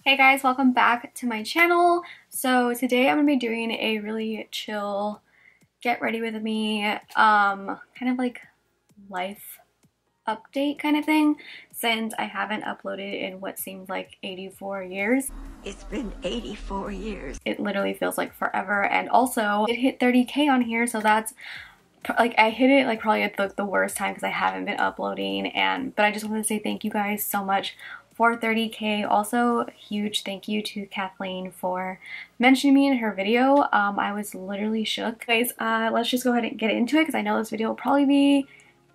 Hey guys, welcome back to my channel. So today I'm gonna be doing a really chill get ready with me kind of like life update kind of thing, since I haven't uploaded in what seems like 84 years. It's been 84 years. It literally feels like forever. And also it hit 30k on here, so that's like I hit it like probably at the worst time because I haven't been uploading. But I just want to say thank you guys so much for 30k. Also, huge thank you to Kathleen for mentioning me in her video. I was literally shook. Guys, let's just go ahead and get into it because I know this video will probably be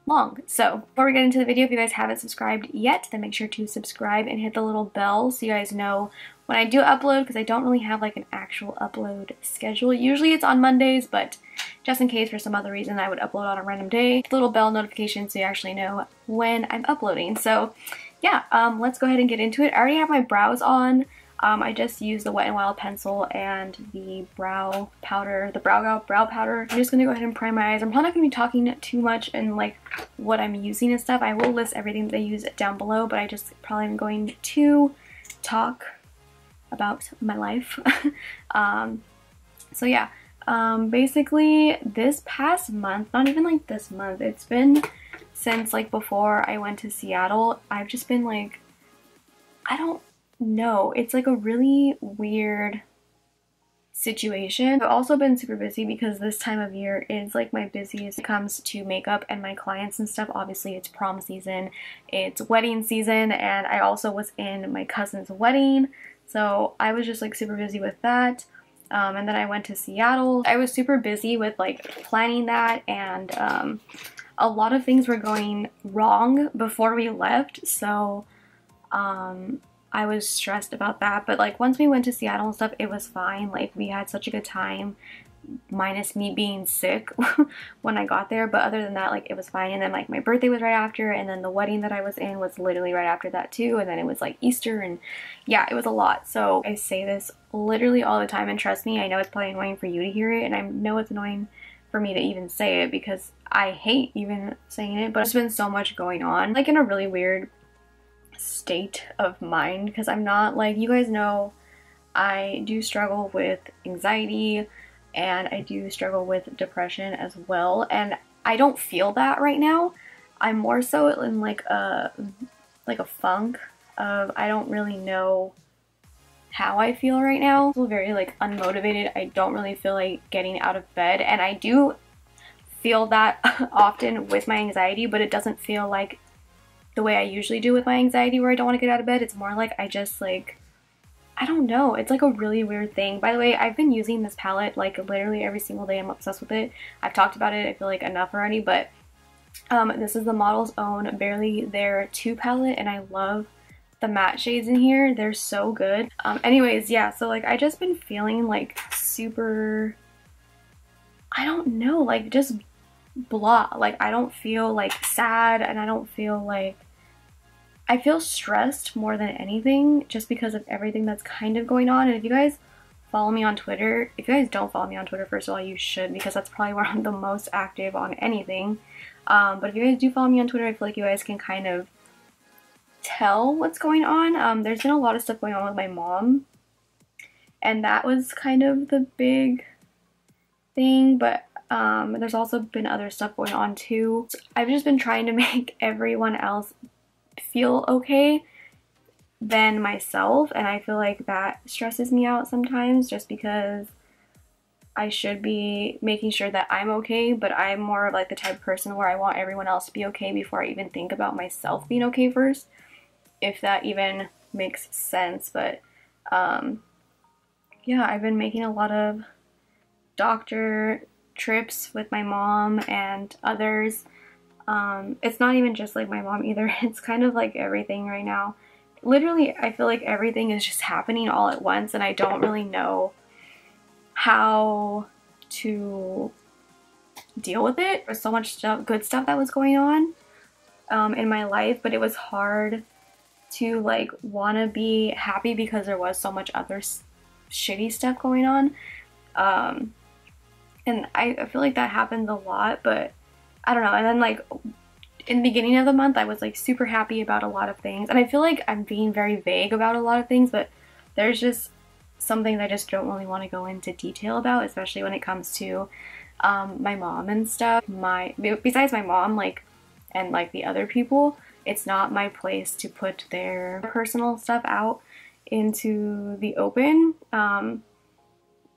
long. So before we get into the video, if you guys haven't subscribed yet, then make sure to subscribe and hit the little bell so you guys know when I do upload, because I don't really have like an actual upload schedule. Usually it's on Mondays, but just in case for some other reason I would upload on a random day, little bell notification so you actually know when I'm uploading. So yeah, let's go ahead and get into it. I already have my brows on. I just used the Wet n Wild pencil and the brow powder, the brow powder. I'm just gonna go ahead and prime my eyes. I'm probably not gonna be talking too much and like what I'm using and stuff. I will list everything that I use down below, but I just probably am going to talk about my life. So yeah, basically this past month, not even like this month, it's been since like before I went to Seattle, I've just been like, I don't know, it's like a really weird situation. I've also been super busy because this time of year is like my busiest when it comes to makeup and my clients and stuff. Obviously it's prom season, it's wedding season, and I also was in my cousin's wedding, so I was just like super busy with that. And then I went to Seattle. I was super busy with like planning that, and a lot of things were going wrong before we left, so I was stressed about that. But like once we went to Seattle and stuff, it was fine. Like we had such a good time, minus me being sick when I got there, but other than that, like it was fine. And then like my birthday was right after, and then the wedding that I was in was literally right after that too, and then it was like Easter, and yeah, it was a lot. So I say this literally all the time, and trust me, I know it's probably annoying for you to hear it, and I know it's annoying for me to even say it because I hate even saying it, but there's been so much going on, like in a really weird state of mind, because I'm not, like, you guys know I do struggle with anxiety and I do struggle with depression as well, and I don't feel that right now. I'm more so in like a funk of I don't really know how I feel right now. I feel very like unmotivated. I don't really feel like getting out of bed, and I do feel that often with my anxiety, but it doesn't feel like the way I usually do with my anxiety where I don't want to get out of bed. It's more like I just like, I don't know, it's like a really weird thing. By the way, I've been using this palette like literally every single day. I'm obsessed with it. I've talked about it, I feel like, enough already, but this is the Model's Own Barely There 2 palette, and I love the matte shades in here. They're so good. Anyways, yeah, so like I just been feeling like super, I don't know, like just blah. Like I don't feel like sad, and I don't feel like, I feel stressed more than anything just because of everything that's kind of going on. And if you guys follow me on Twitter, if you guys don't follow me on Twitter, first of all, you should, because that's probably where I'm the most active on anything. But if you guys do follow me on Twitter, I feel like you guys can kind of tell what's going on. There's been a lot of stuff going on with my mom, and that was kind of the big thing, but there's also been other stuff going on too. I've just been trying to make everyone else feel okay than myself, and I feel like that stresses me out sometimes, just because I should be making sure that I'm okay, but I'm more of like the type of person where I want everyone else to be okay before I even think about myself being okay first, if that even makes sense. But yeah, I've been making a lot of doctor trips with my mom and others. It's not even just like my mom either, it's kind of like everything right now. Literally, I feel like everything is just happening all at once, and I don't really know how to deal with it. There's so much stuff, good stuff that was going on in my life, but it was hard to like want to be happy because there was so much other shitty stuff going on. And I feel like that happens a lot, but I don't know. And then like in the beginning of the month, I was like super happy about a lot of things, and I feel like I'm being very vague about a lot of things, but there's just some things I just don't really want to go into detail about, especially when it comes to my mom and stuff. Besides my mom, like, and like the other people, it's not my place to put their personal stuff out into the open.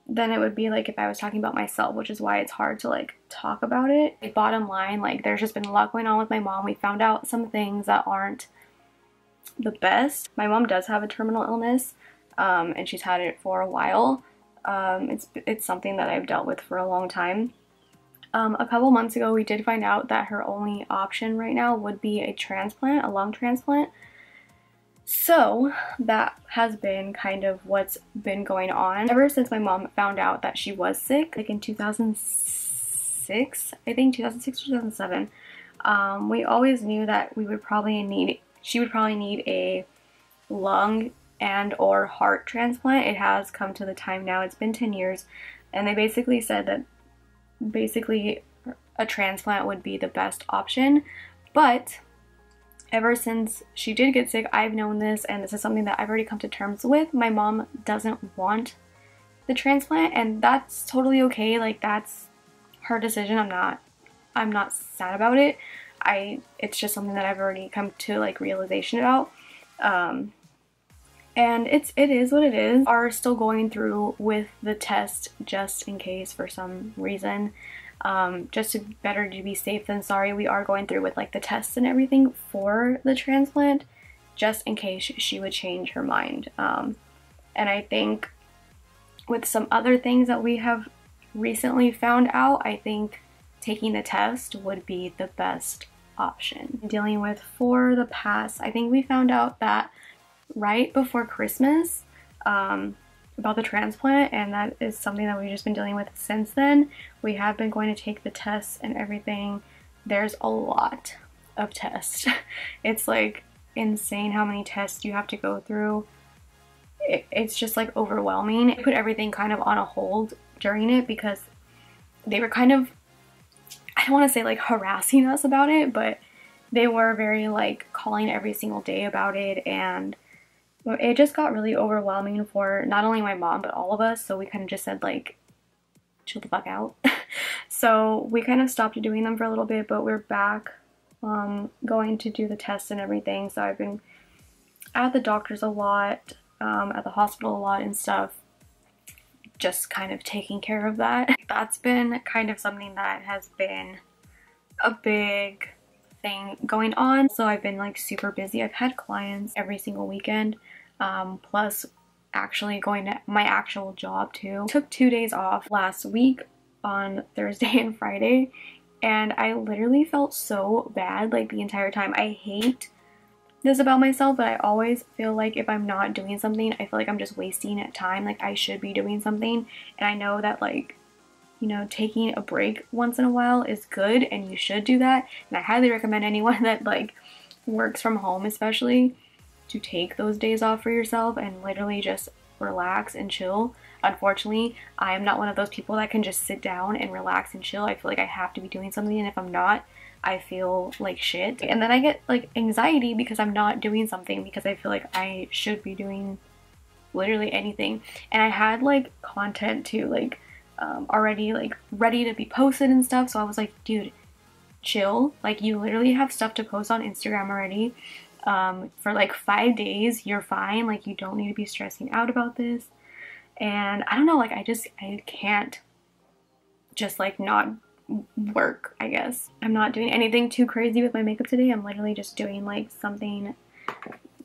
Then it would be like if I was talking about myself, which is why it's hard to like talk about it. Like, bottom line, like, there's just been a lot going on with my mom. We found out some things that aren't the best. My mom does have a terminal illness, and she's had it for a while. It's something that I've dealt with for a long time. A couple months ago, we did find out that her only option right now would be a transplant, a lung transplant. So that has been kind of what's been going on ever since my mom found out that she was sick, like in 2006, I think 2006, 2007. We always knew that she would probably need a lung and or heart transplant. It has come to the time now. It's been 10 years, and they basically said that basically a transplant would be the best option. But ever since she did get sick, I've known this, and this is something that I've already come to terms with. My mom doesn't want the transplant, and that's totally okay. Like, that's her decision. I'm not sad about it. It's just something that I've already come to like realization about. And it is what it is. Are still going through with the test just in case for some reason. Just better to be safe than sorry. We are going through with like the tests and everything for the transplant just in case she would change her mind. And I think with some other things that we have recently found out, I think taking the test would be the best option. Dealing with for the past, I think we found out that right before Christmas about the transplant, and that is something that we've just been dealing with since then. We have been going to take the tests and everything. There's a lot of tests. It's like insane how many tests you have to go through. It's just like overwhelming. I put everything kind of on a hold during it because they were kind of, I don't want to say like harassing us about it, but they were very like calling every single day about it, and it just got really overwhelming for not only my mom but all of us. So we kind of just said like, chill the fuck out. So we kind of stopped doing them for a little bit, but we're back going to do the tests and everything. So I've been at the doctor's a lot, at the hospital a lot and stuff, just kind of taking care of that. That's been kind of something that has been a big thing going on. So I've been like super busy. I've had clients every single weekend, plus actually going to my actual job too. Took 2 days off last week on Thursday and Friday, and I literally felt so bad like the entire time. I hate this about myself, but I always feel like if I'm not doing something, I feel like I'm just wasting time. Like, I should be doing something, and I know that, like, you know, taking a break once in a while is good and you should do that. And I highly recommend anyone that like works from home especially to take those days off for yourself and literally just relax and chill. Unfortunately, I am not one of those people that can just sit down and relax and chill. I feel like I have to be doing something, and if I'm not, I feel like shit. And then I get like anxiety because I'm not doing something, because I feel like I should be doing literally anything. And I had like content to like already like ready to be posted and stuff, so I was like, dude, chill. Like, you literally have stuff to post on Instagram already for like 5 days. You're fine. Like, you don't need to be stressing out about this. And I don't know, like, I can't just like not work, I guess. I'm not doing anything too crazy with my makeup today. I'm literally just doing like something.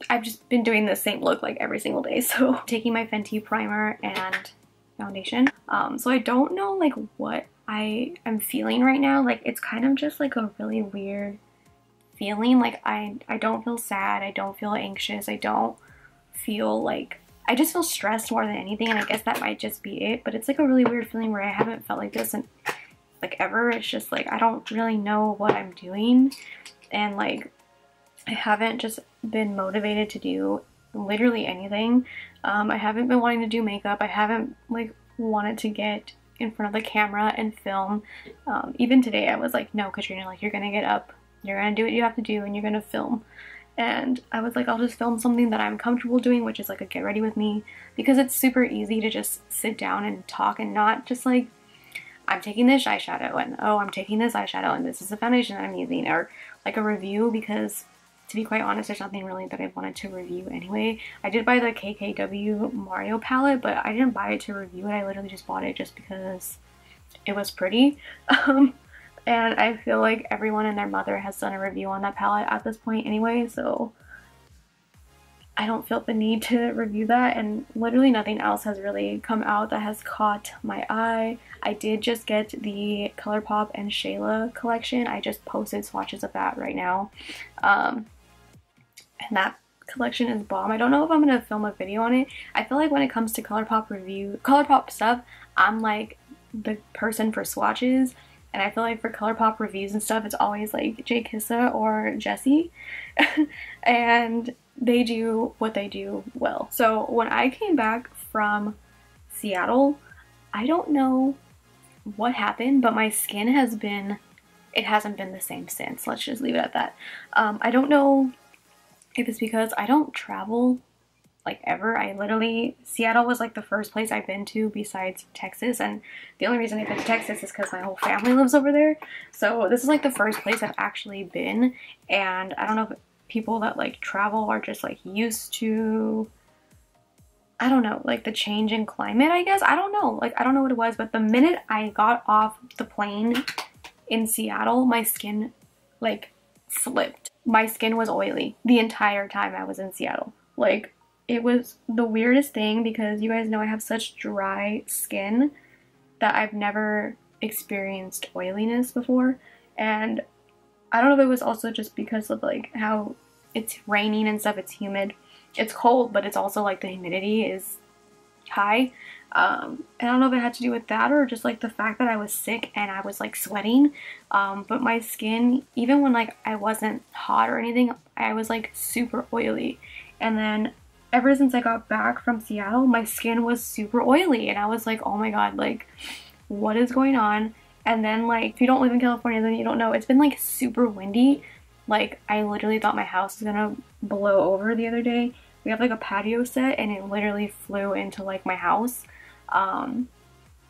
I've just been doing the same look like every single day. So taking my Fenty primer and foundation. So I don't know like what I am feeling right now. Like, it's kind of just like a really weird feeling. Like, I don't feel sad, I don't feel anxious, I don't feel like, I just feel stressed more than anything, and I guess that might just be it. But it's like a really weird feeling where I haven't felt like this in like ever. It's just like I don't really know what I'm doing, and like I haven't just been motivated to do literally anything. I haven't been wanting to do makeup. I haven't like wanted to get in front of the camera and film. Even today I was like, no, Katrina, like, you're gonna get up, you're gonna do what you have to do, and you're gonna film. and I was like, I'll just film something that I'm comfortable doing, which is like a get ready with me, because it's super easy to just sit down and talk and not just like, I'm taking this eyeshadow and oh, I'm taking this eyeshadow and this is the foundation that I'm using, or like a review, because to be quite honest, there's nothing really that I wanted to review anyway. I did buy the KKW Mario palette, but I didn't buy it to review it. I literally just bought it just because it was pretty. And I feel like everyone and their mother has done a review on that palette at this point anyway, so I don't feel the need to review that, and literally nothing else has really come out that has caught my eye. I did just get the ColourPop and Shayla collection. I just posted swatches of that right now. And that collection is bomb. I don't know if I'm going to film a video on it. I feel like when it comes to ColourPop stuff, I'm like the person for swatches. And I feel like for ColourPop reviews and stuff, it's always like Jay Kissa or Jessie. And they do what they do well. So when I came back from Seattle, I don't know what happened, but my skin has been, it hasn't been the same since. Let's just leave it at that. I don't know if it's because I don't travel like ever. I literally, Seattle was like the first place I've been to besides Texas, and the only reason I've been to Texas is because my whole family lives over there. So this is like the first place I've actually been, and I don't know if people that like travel are just like used to, I don't know, like the change in climate, I guess. I don't know, like I don't know what it was, but the minute I got off the plane in Seattle, my skin like flipped. My skin was oily the entire time I was in Seattle. Like, it was the weirdest thing, because you guys know I have such dry skin that I've never experienced oiliness before. And I don't know if it was also just because of like how it's raining and stuff, it's humid. It's cold, but it's also like the humidity is high. I don't know if it had to do with that or just like the fact that I was sick and I was like sweating. But my skin, even when like I wasn't hot or anything, I was like super oily. And then ever since I got back from Seattle, my skin was super oily, and I was like, oh my god, like what is going on? And then like, if you don't live in California, then you don't know, it's been like super windy. Like I literally thought my house was gonna blow over the other day. We have like a patio set and it literally flew into like my house.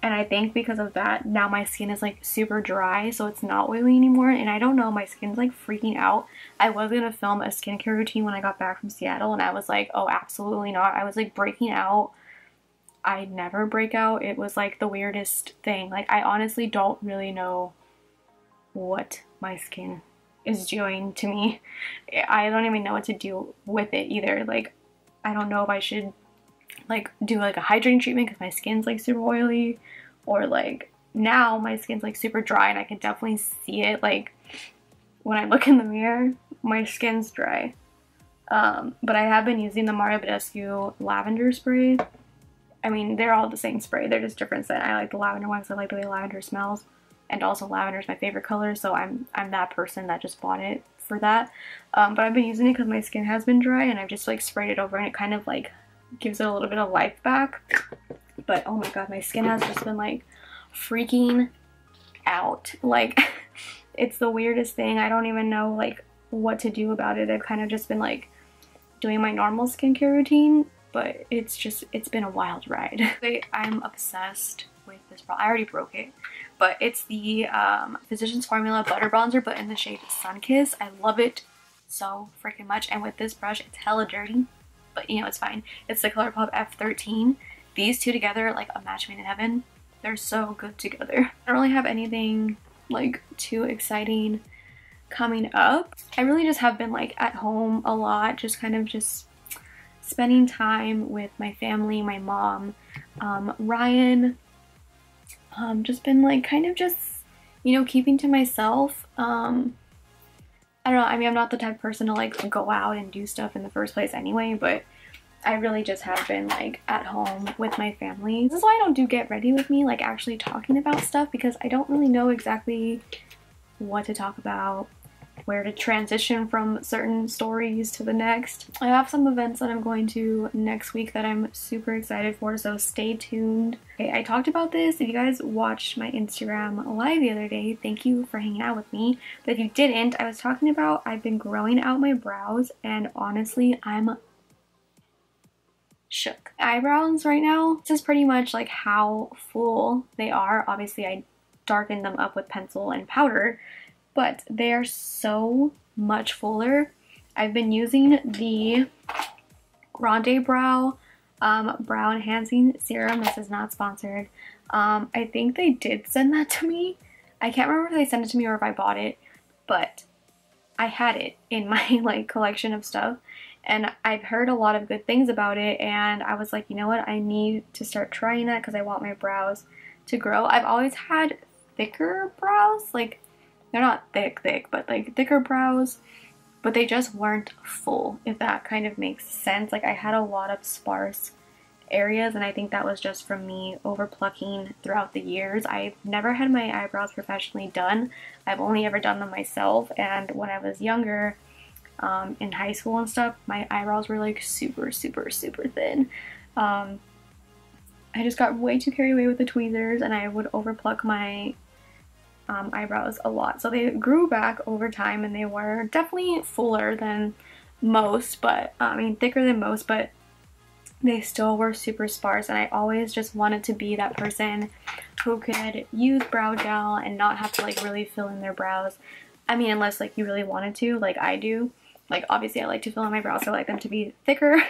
And I think because of that, now my skin is like super dry, so it's not oily anymore. And I don't know, my skin's like freaking out. I was gonna film a skincare routine when I got back from Seattle, and I was like, oh, absolutely not. I was like breaking out. I never break out. It was like the weirdest thing. Like I honestly don't really know what my skin is doing to me. I don't even know what to do with it either. Like I don't know if I should like do like a hydrating treatment because my skin's like super oily, or like now my skin's like super dry and I can definitely see it. Like when I look in the mirror, my skin's dry. But I have been using the Mario Badescu lavender spray. I mean, they're all the same spray, they're just different scent. I like the lavender ones, I like the way lavender smells, and also lavender is my favorite color, so I'm that person that just bought it for that. But I've been using it because my skin has been dry, and I've just like sprayed it over, and it kind of like gives it a little bit of life back. But oh my god, my skin has just been like freaking out. Like it's the weirdest thing. I don't even know like what to do about it. I've kind of just been like doing my normal skincare routine, but it's been a wild ride. I'm obsessed with this bronzer. I already broke it, but it's the Physicians Formula Butter Bronzer, but in the shade Sunkissed. I love it so freaking much, and with this brush, it's hella dirty, but you know, it's fine. It's the ColourPop F13. These two together are like a match made in heaven. They're so good together. I don't really have anything like too exciting coming up. I really just have been like at home a lot, just kind of just spending time with my family, my mom, Ryan. Just been like kind of just, you know, keeping to myself. I don't know, I mean, I'm not the type of person to like go out and do stuff in the first place anyway, but I really just have been like at home with my family. This is why I don't do get ready with me, like actually talking about stuff, because I don't really know exactly what to talk about. where to transition from certain stories to the next. I have some events that I'm going to next week that I'm super excited for, so stay tuned. Okay, I talked about this. If you guys watched my Instagram live the other day, thank you for hanging out with me. But if you didn't, I was talking about I've been growing out my brows, and honestly, I'm shook. Eyebrows right now, this is pretty much like how full they are. Obviously, I darkened them up with pencil and powder, but they are so much fuller. I've been using the Grande Brow Brow Enhancing Serum. This is not sponsored. I think they did send that to me. I can't remember if they sent it to me or if I bought it, but I had it in my like collection of stuff, and I've heard a lot of good things about it, and I was like, you know what, I need to start trying that because I want my brows to grow. I've always had thicker brows, like they're not thick, but like thicker brows, but they just weren't full, if that kind of makes sense. Like I had a lot of sparse areas, and I think that was just from me over plucking throughout the years. I've never had my eyebrows professionally done. I've only ever done them myself, and when I was younger, in high school and stuff, my eyebrows were like super thin. I just got way too carried away with the tweezers, and I would over pluck my eyebrows a lot. So they grew back over time, and they were definitely fuller than most, but I mean thicker than most, but they still were super sparse, and I always just wanted to be that person who could use brow gel and not have to like really fill in their brows. I mean, unless like you really wanted to, like I do. Like obviously I like to fill in my brows, so I like them to be thicker.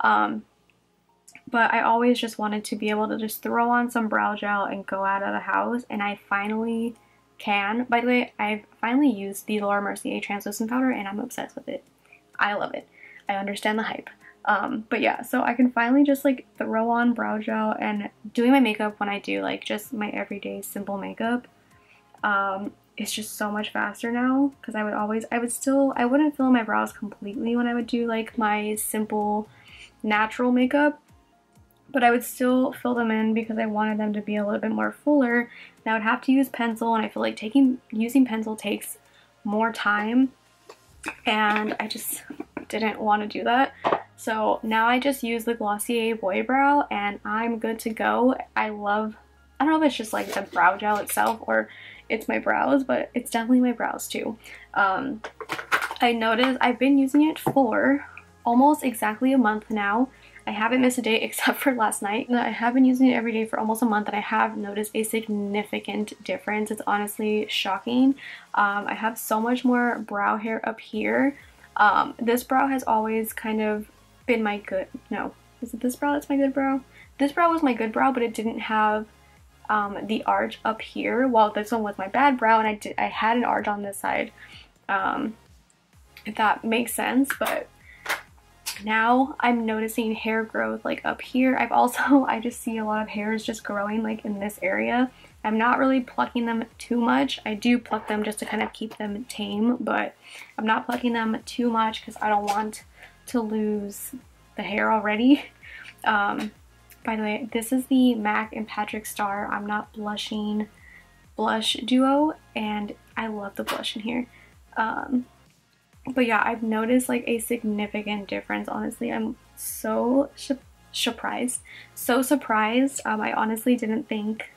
But I always just wanted to be able to just throw on some brow gel and go out of the house, and I finally can. By the way, I've finally used the Laura Mercier translucent powder, and I'm obsessed with it. I love it. I understand the hype. But yeah, so I can finally just like throw on brow gel, and doing my makeup when I do like just my everyday simple makeup, it's just so much faster now, because I wouldn't fill in my brows completely when I would do like my simple natural makeup, but I would still fill them in because I wanted them to be a little bit more fuller, and I would have to use pencil, and I feel like using pencil takes more time, and I just didn't want to do that. So now I just use the Glossier Boy Brow, and I'm good to go. I don't know if it's just like the brow gel itself or it's my brows, but it's definitely my brows too. I noticed I've been using it for almost exactly a month now. I haven't missed a day except for last night. I have been using it every day for almost a month, and I have noticed a significant difference. It's honestly shocking. I have so much more brow hair up here. This brow has always kind of been my good, no, is it this brow that's my good brow? This brow was my good brow, but it didn't have the arch up here, while this one was my bad brow, and I had an arch on this side, if that makes sense. But now I'm noticing hair growth like up here. I just see a lot of hairs just growing like in this area. I'm not really plucking them too much. I do pluck them just to kind of keep them tame, but I'm not plucking them too much because I don't want to lose the hair already. By the way, this is the MAC and patrickstarrr I'm Not Blushing blush duo, and I love the blush in here. But yeah, I've noticed like a significant difference. Honestly, I'm so surprised. I honestly didn't think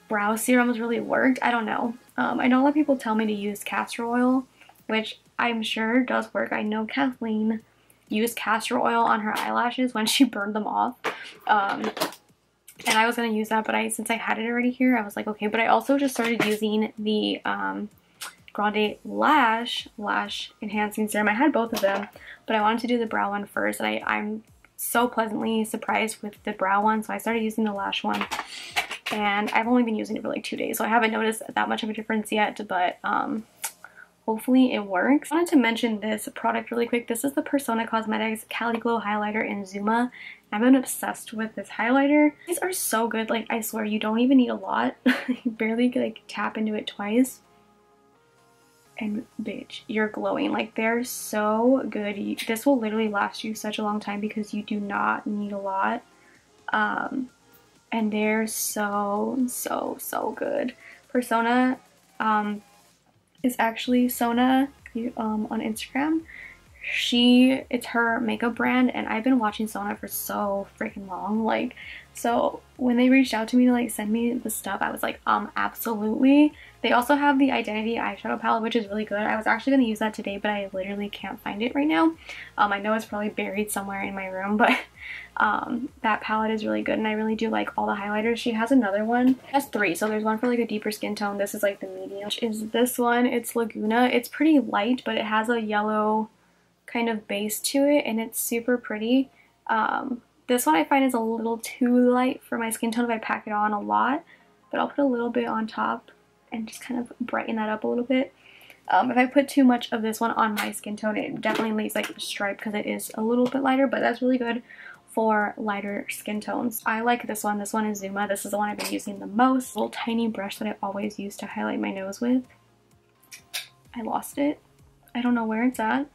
brow serums really worked. I don't know. I know a lot of people tell me to use castor oil, which I'm sure does work. I know Kathleen used castor oil on her eyelashes when she burned them off. And I was gonna use that, but since I had it already here, I was like, okay. But I also just started using the Grande Lash Enhancing Serum. I had both of them, but I wanted to do the brow one first, and I'm so pleasantly surprised with the brow one, so I started using the lash one, and I've only been using it for like 2 days, so I haven't noticed that much of a difference yet, but hopefully it works. I wanted to mention this product really quick. This is the Persona Cosmetics Cali Glow Highlighter in Zuma. I've been obsessed with this highlighter. These are so good. Like, I swear, you don't even need a lot. You barely like tap into it twice, and bitch, you're glowing. Like, they're so good. This will literally last you such a long time because you do not need a lot. And they're so good. Persona is actually Sona on Instagram. It's her makeup brand, and I've been watching Sona for so freaking long. Like, so when they reached out to me to like send me the stuff, I was like, absolutely. They also have the Identity eyeshadow palette, which is really good. I was actually gonna use that today, but I literally can't find it right now. I know it's probably buried somewhere in my room, but that palette is really good, and I really do like all the highlighters. She has another one. It has 3, so there's one for like a deeper skin tone. This is like the medium, which is this one. It's Laguna. It's pretty light, but it has a yellow kind of base to it, and it's super pretty. This one I find is a little too light for my skin tone if I pack it on a lot, but I'll put a little bit on top and just kind of brighten that up a little bit. If I put too much of this one on my skin tone, it definitely leaves like a stripe because it is a little bit lighter, but that's really good for lighter skin tones. I like this one. This one is Zuma. This is the one I've been using the most. Little tiny brush that I always use to highlight my nose with. I lost it. I don't know where it's at.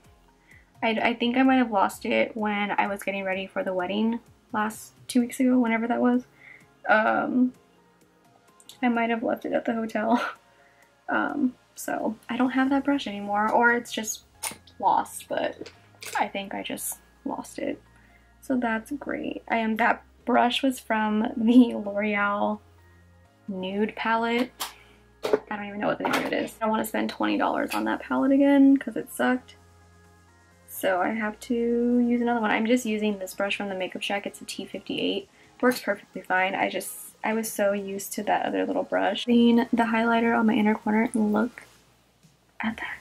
I think I might have lost it when I was getting ready for the wedding last 2 weeks ago, whenever that was. I might have left it at the hotel. So I don't have that brush anymore, or it's just lost, but I think I just lost it. So that's great. That brush was from the L'Oreal Nude palette. I don't even know what the name of it is. I don't want to spend $20 on that palette again because it sucked. So I have to use another one. I'm just using this brush from the Makeup Shack. It's a T58. Works perfectly fine. I was so used to that other little brush. Seeing the highlighter on my inner corner. Look at that.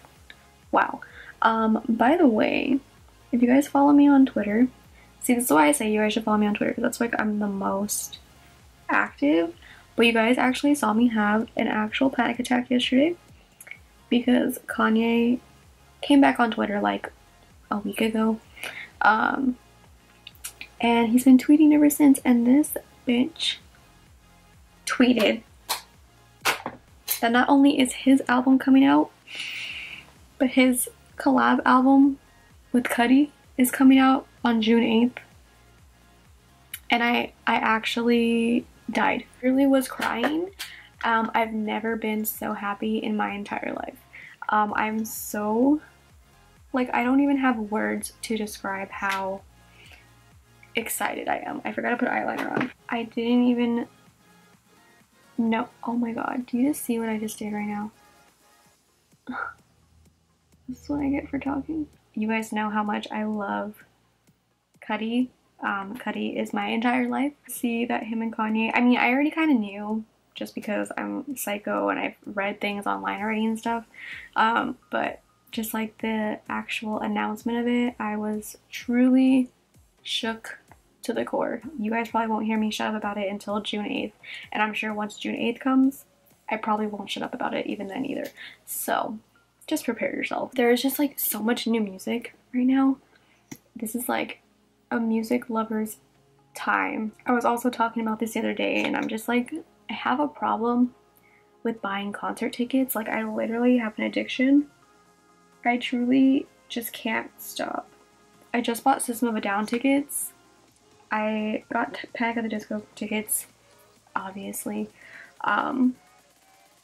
Wow. By the way, if you guys follow me on Twitter, see, this is why I say you guys should follow me on Twitter, because that's like I'm the most active. But you guys actually saw me have an actual panic attack yesterday because Kanye came back on Twitter like a week ago, and he's been tweeting ever since, and this bitch tweeted that not only is his album coming out, but his collab album with Cudi is coming out on June 8th, and I actually died. I really was crying. I've never been so happy in my entire life. I'm so, like, I don't even have words to describe how excited I am. I forgot to put eyeliner on. I didn't even know. Oh my god, do you just see what I just did right now? This is what I get for talking. You guys know how much I love Cudi. Cudi is my entire life. See that him and Kanye, I mean, I already kind of knew just because I'm psycho and I've read things online already and stuff, but just like the actual announcement of it, I was truly shook to the core. You guys probably won't hear me shut up about it until June 8th, and I'm sure once June 8th comes, I probably won't shut up about it even then either. So just prepare yourself. There is just like so much new music right now. This is like a music lover's time. I was also talking about this the other day, and I'm just like, I have a problem with buying concert tickets. Like, I literally have an addiction. I truly just can't stop. I just bought System of a Down tickets. I got Panic at the Disco tickets, obviously,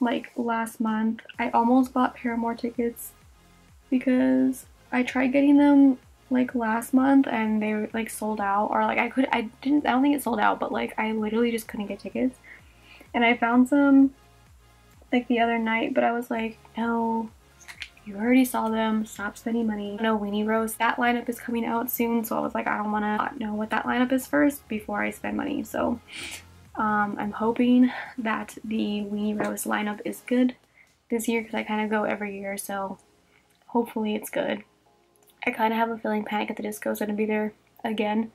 like last month. I almost bought Paramore tickets because I tried getting them like last month and they were like sold out, or like I don't think it sold out, but like I literally just couldn't get tickets. And I found some like the other night, but I was like, no, you already saw them, stop spending money. No, Weenie Roast, that lineup is coming out soon, so I was like, I don't want to not know what that lineup is first before I spend money. So I'm hoping that the Weenie Roast lineup is good this year, because I kind of go every year, so hopefully it's good. I kind of have a feeling Panic at the Disco is going to be there again,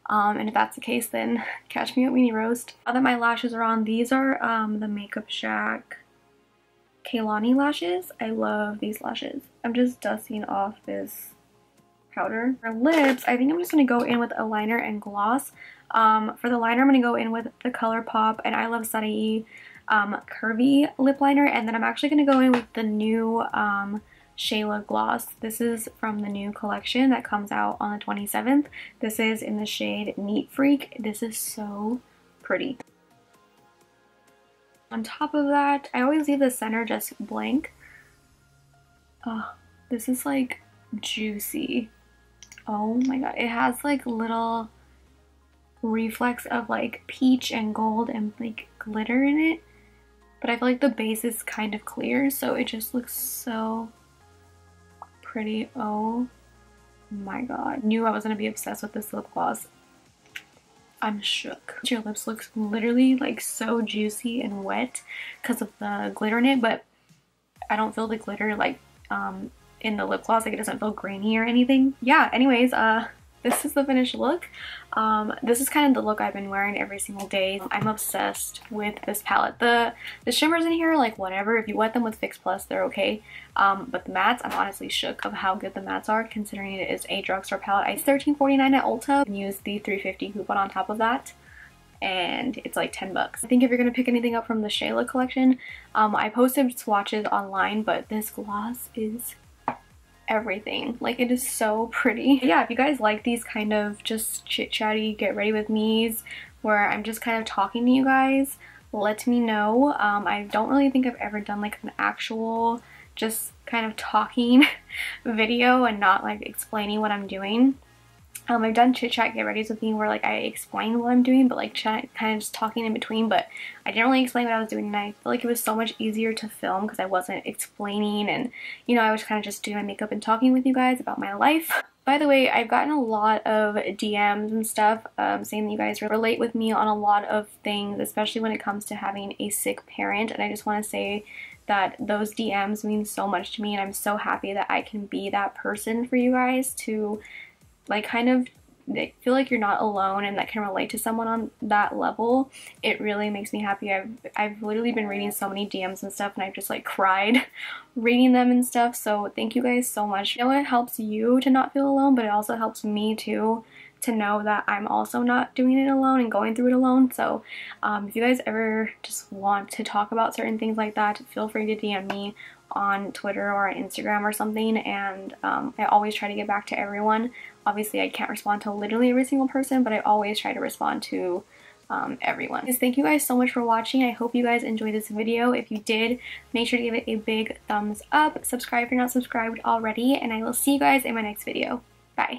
and if that's the case, then catch me at Weenie Roast. Now that my lashes are on, these are the Makeup Shack Kehlani lashes. I love these lashes. I'm just dusting off this powder. For lips, I think I'm just going to go in with a liner and gloss. For the liner, I'm going to go in with the ColourPop and I Love Sarai curvy lip liner, and then I'm actually going to go in with the new Shayla gloss. This is from the new collection that comes out on the 27th. This is in the shade Neat Freak. This is so pretty. On top of that, I always leave the center just blank Oh, this is like juicy. Oh my god. It has like little reflex of like peach and gold and like glitter in it. But I feel like the base is kind of clear, so it just looks so pretty. Oh my god. Knew I was gonna be obsessed with this lip gloss. I'm shook. Your lips look literally like so juicy and wet because of the glitter in it, but I don't feel the glitter like in the lip gloss. Like it doesn't feel grainy or anything. Yeah, anyways, this is the finished look. This is kind of the look I've been wearing every single day. I'm obsessed with this palette. The shimmers in here, like whatever, if you wet them with Fix Plus, they're okay. But the mattes, I'm honestly shook of how good the mattes are, considering it is a drugstore palette. It's $13.49 at Ulta, and use the $3.50 coupon on top of that, and it's like 10 bucks. I think if you're gonna pick anything up from the Shayla collection, I posted swatches online, but this gloss is everything. Like, it is so pretty. Yeah, if you guys like these kind of just chit-chatty get ready with me's where I'm just kind of talking to you guys, let me know. I don't really think I've ever done like an actual just kind of talking video and not like explaining what I'm doing. I've done chit chat get ready's with me where like I explain what I'm doing, but like kind of just talking in between, but I didn't really explain what I was doing, and I feel like it was so much easier to film because I wasn't explaining, and you know, I was kind of just doing my makeup and talking with you guys about my life. By the way, I've gotten a lot of DMs and stuff saying that you guys relate with me on a lot of things, especially when it comes to having a sick parent, and I just want to say that those DMs mean so much to me, and I'm so happy that I can be that person for you guys to like kind of feel like you're not alone and that can relate to someone on that level. It really makes me happy. I've literally been reading so many DMs and stuff, and I've just like cried reading them and stuff, so thank you guys so much. I know it helps you to not feel alone, but it also helps me too to know that I'm also not doing it alone and going through it alone. So if you guys ever just want to talk about certain things like that, feel free to DM me on Twitter or on Instagram or something, and I always try to get back to everyone. Obviously I can't respond to literally every single person, but I always try to respond to everyone. Thank you guys so much for watching. I hope you guys enjoyed this video. If you did, make sure to give it a big thumbs up, subscribe if you're not subscribed already, and I will see you guys in my next video. Bye.